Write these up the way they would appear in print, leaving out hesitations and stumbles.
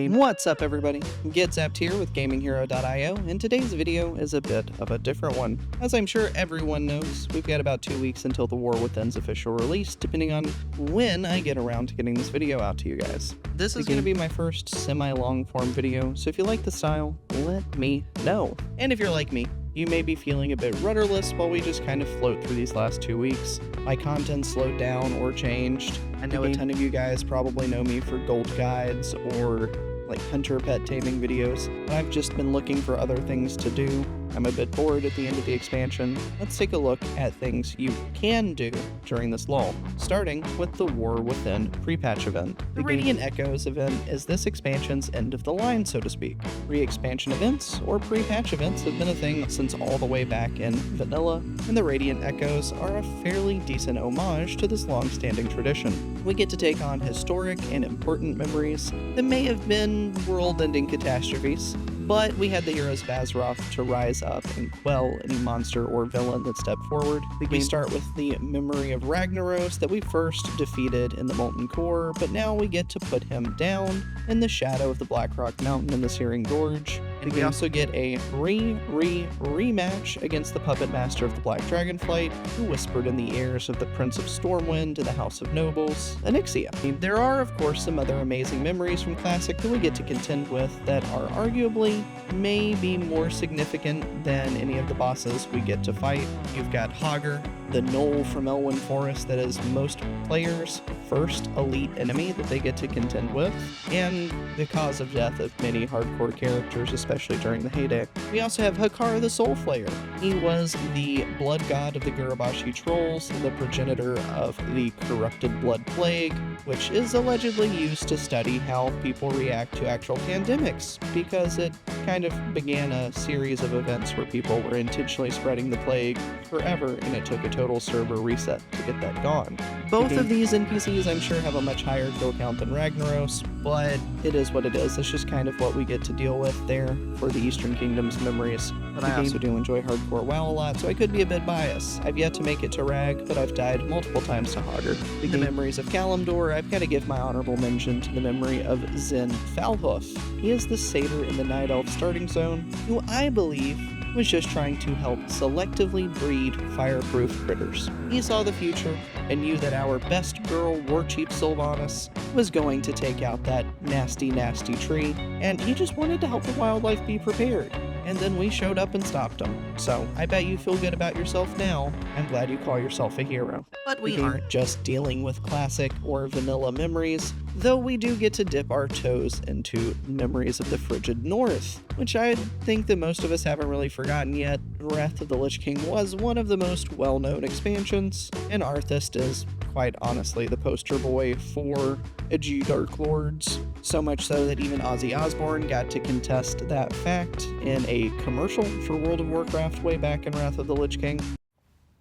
What's up everybody, GetZapped here with GamingHero.io, and today's video is a bit of a different one. As I'm sure everyone knows, we've got about 2 weeks until the War Within's official release, depending on when I get around to getting this video out to you guys. This is going to be my first semi-long form video, so if you like the style, let me know. And if you're like me, you may be feeling a bit rudderless while we just kind of float through these last 2 weeks. My content slowed down or changed. I know a ton of you guys probably know me for gold guides or like hunter pet taming videos, but I've just been looking for other things to do. I'm a bit bored at the end of the expansion. Let's take a look at things you can do during this lull, starting with the War Within pre-patch event. The Radiant Echoes event is this expansion's end of the line, so to speak. Pre-expansion events, or pre-patch events, have been a thing since all the way back in vanilla, and the Radiant Echoes are a fairly decent homage to this long-standing tradition. We get to take on historic and important memories that may have been world-ending catastrophes, but we had the heroes of Azeroth to rise up and quell any monster or villain that stepped forward. We start with the memory of Ragnaros that we first defeated in the Molten Core, but now we get to put him down in the shadow of the Blackrock Mountain in the Searing Gorge. And we also get a rematch against the Puppet Master of the Black Dragonflight, who whispered in the ears of the Prince of Stormwind to the House of Nobles, Onyxia. There are, of course, some other amazing memories from Classic that we get to contend with that are arguably may be more significant than any of the bosses we get to fight. You've got Hogger, the Gnoll from Elwyn Forest that is most players' first elite enemy that they get to contend with, and the cause of death of many hardcore characters, especially during the heyday. We also have Hakara the Soul Flayer. He was the blood god of the Gurubashi trolls, the progenitor of the corrupted blood plague, which is allegedly used to study how people react to actual pandemics, because it kind of began a series of events where people were intentionally spreading the plague forever, and it took a total server reset to get that gone. Both of these NPCs I'm sure have a much higher kill count than Ragnaros, but it is what it is. It's just kind of what we get to deal with there for the Eastern Kingdom's memories. But I also do enjoy hardcore WoW a lot, so I could be a bit biased. I've yet to make it to Rag, but I've died multiple times to Hogger. The memories of Kalimdor, I've got to give my honorable mention to the memory of Zen Falhoof. He is the satyr in the Night Elf starting zone, who I believe was just trying to help selectively breed fireproof critters. He saw the future and knew that our best girl, Warchief Sylvanas, was going to take out that nasty, nasty tree, and he just wanted to help the wildlife be prepared. And then we showed up and stopped him. So I bet you feel good about yourself now. I'm glad you call yourself a hero. But we aren't just dealing with classic or vanilla memories, though we do get to dip our toes into memories of the frigid north, which I think that most of us haven't really forgotten yet. Wrath of the Lich King was one of the most well-known expansions, and Arthas is, quite honestly, the poster boy for edgy Dark Lords. So much so that even Ozzy Osbourne got to contest that fact in a commercial for World of Warcraft way back in Wrath of the Lich King.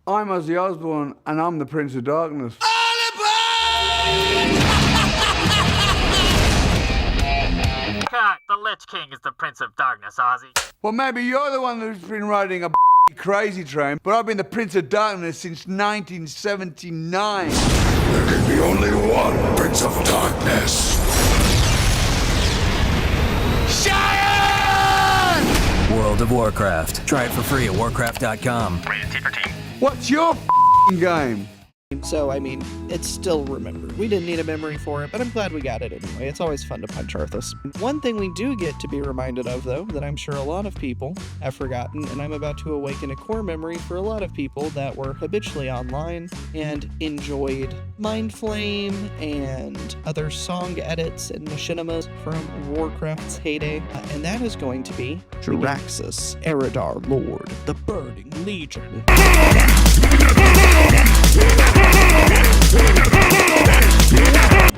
I'm Ozzy Osbourne, and I'm the Prince of Darkness. Cut! The Lich King is the Prince of Darkness, Ozzy. Well, maybe you're the one who's been riding a crazy train, but I've been the Prince of Darkness since 1979. There can be only one Prince of Darkness. World of Warcraft. Try it for free at warcraft.com. Rated T for Teen. What's your game? So, I mean, it's still remembered. We didn't need a memory for it, but I'm glad we got it anyway. It's always fun to punch Arthas. One thing we do get to be reminded of, though, that I'm sure a lot of people have forgotten, and I'm about to awaken a core memory for a lot of people that were habitually online and enjoyed Myndflame and other song edits and machinimas from Warcraft's heyday, and that is going to be Jarraxus, Eredar Lord, the Burning Legion.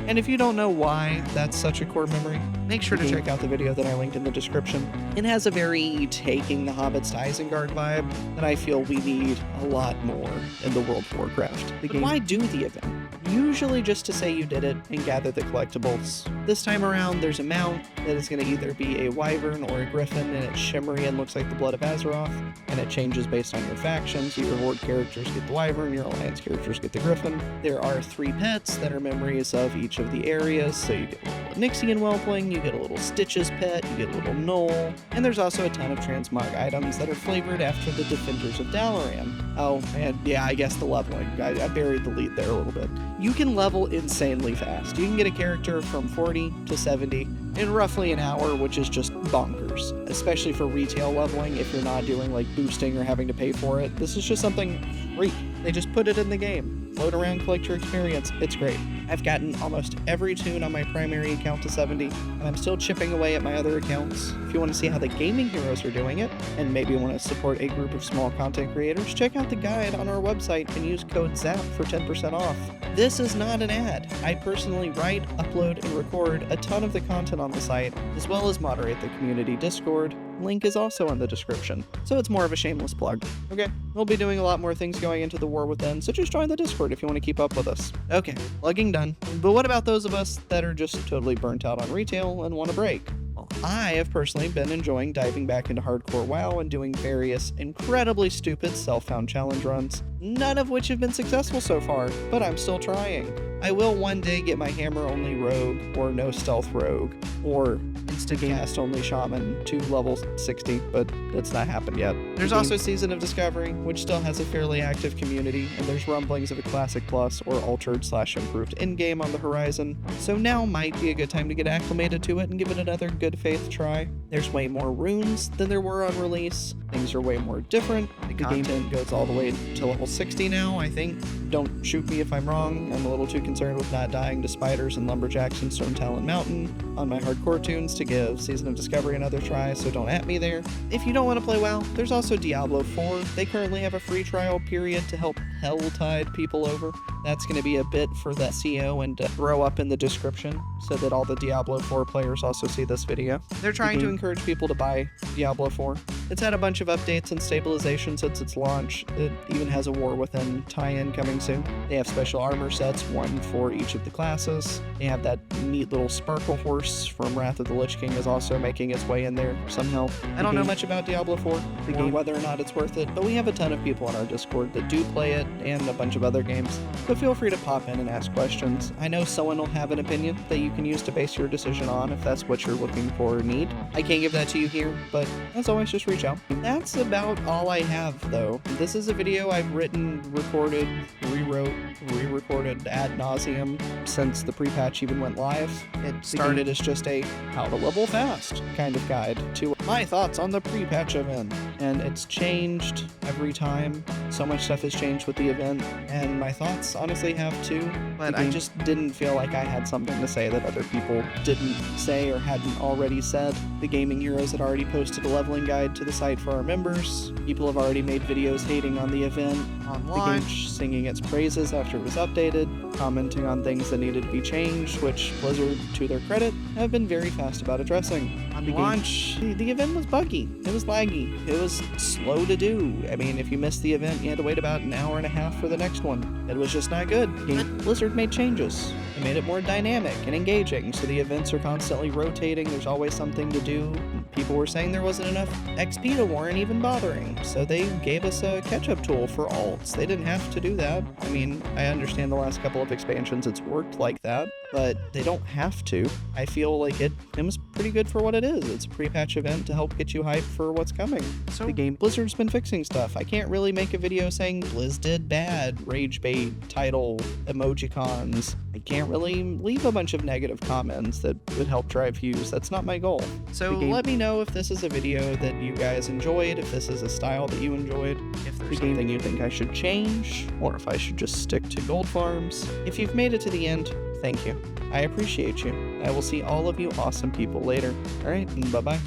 And if you don't know why that's such a core memory, make sure to check out the video that I linked in the description. It has a very taking the hobbits to Isengard vibe that I feel we need a lot more in the World of Warcraft. But why do the event? Usually just to say you did it and gather the collectibles. This time around, there's a mount that is going to either be a wyvern or a griffin, and it's shimmery and looks like the blood of Azeroth, and it changes based on your factions. Your horde characters get the wyvern, your alliance characters get the griffin. There are 3 pets that are memories of each of the areas, so you get Nixian whelpling, you get a little Stitches pet, you get a little Knoll, and there's also a ton of transmog items that are flavored after the Defenders of Dalaran. Oh, and yeah, I guess the leveling. I buried the lead there a little bit. You can level insanely fast. You can get a character from 40 to 70 in roughly an hour, which is just bonkers, especially for retail leveling if you're not doing like boosting or having to pay for it. This is just something free. They just put it in the game. Float around, collect your experience. It's great. I've gotten almost every toon on my primary account to 70, and I'm still chipping away at my other accounts. If you want to see how the gaming heroes are doing it, and maybe want to support a group of small content creators, check out the guide on our website and use code ZAP for 10% off. This is not an ad. I personally write, upload, and record a ton of the content on the site, as well as moderate the community Discord. Link is also in the description, so it's more of a shameless plug. Okay, we'll be doing a lot more things going into the War Within, so just join the Discord if you want to keep up with us. Okay, plugging done. But what about those of us that are just totally burnt out on retail and want a break? Well, I have personally been enjoying diving back into hardcore WoW and doing various incredibly stupid self-found challenge runs, none of which have been successful so far, but I'm still trying. I will one day get my hammer-only rogue, or no stealth rogue, or insta-cast only shaman to level 60, but that's not happened yet. There's also Season of Discovery, which still has a fairly active community, and there's rumblings of a Classic Plus or altered/improved endgame on the horizon, so now might be a good time to get acclimated to it and give it another good faith try. There's way more runes than there were on release, things are way more different, the content goes all the way to level 60 now, I think. Don't shoot me if I'm wrong, I'm a little too concerned with not dying to spiders and lumberjacks in Stone Talon Mountain on my hardcore tunes to give Season of Discovery another try, so don't at me there. If you don't want to play WoW, there's also Diablo 4. They currently have a free trial period to help hell-tide people over. That's going to be a bit for the SEO and throw up in the description so that all the Diablo 4 players also see this video. They're trying to encourage people to buy Diablo 4. It's had a bunch of updates and stabilization since its launch. It even has a War Within tie-in coming soon. They have special armor sets, one for each of the classes. They have that neat little sparkle horse from Wrath of the Lich King is also making its way in there somehow. I don't know much about Diablo 4 or whether or not it's worth it, but we have a ton of people on our Discord that do play it and a bunch of other games. So feel free to pop in and ask questions. I know someone will have an opinion that you can use to base your decision on if that's what you're looking for or need. I can't give that to you here, but as always, just reach out. That's about all I have, though. This is a video I've written, recorded, rewrote, re-recorded ad nauseum since the pre-patch even went live. It started as just a how to level fast kind of guide to my thoughts on the pre-patch event, and it's changed every time. So much stuff has changed with the event, and my thoughts honestly have too, but I just didn't feel like I had something to say that other people didn't say or hadn't already said. The Gaming Heroes had already posted a leveling guide to the site for our members. People have already made videos hating on the event on launch, singing its praises after it was updated, commenting on things that needed to be changed, which Blizzard, to their credit, have been very fast about addressing. On launch, the event was buggy, it was laggy, it was slow to do. I mean, if you missed the event, you had to wait about an hour and a half for the next one. It was just not good. But Blizzard made changes. They made it more dynamic and engaging, so the events are constantly rotating, there's always something to do. People were saying there wasn't enough XP to warrant even bothering, so they gave us a catch-up tool for alts. They didn't have to do that. I mean, I understand the last couple of expansions it's worked like that, but they don't have to. I feel like it was pretty good for what it is. It's a pre-patch event to help get you hyped for what's coming. So the game, Blizzard's been fixing stuff. I can't really make a video saying Blizz did bad, rage bait, title, emojicons. I can't really leave a bunch of negative comments that would help drive views. That's not my goal. So let me know if this is a video that you guys enjoyed, if this is a style that you enjoyed, if there's something you think I should change, or if I should just stick to gold farms. If you've made it to the end, thank you. I appreciate you. I will see all of you awesome people later. Alright, bye-bye.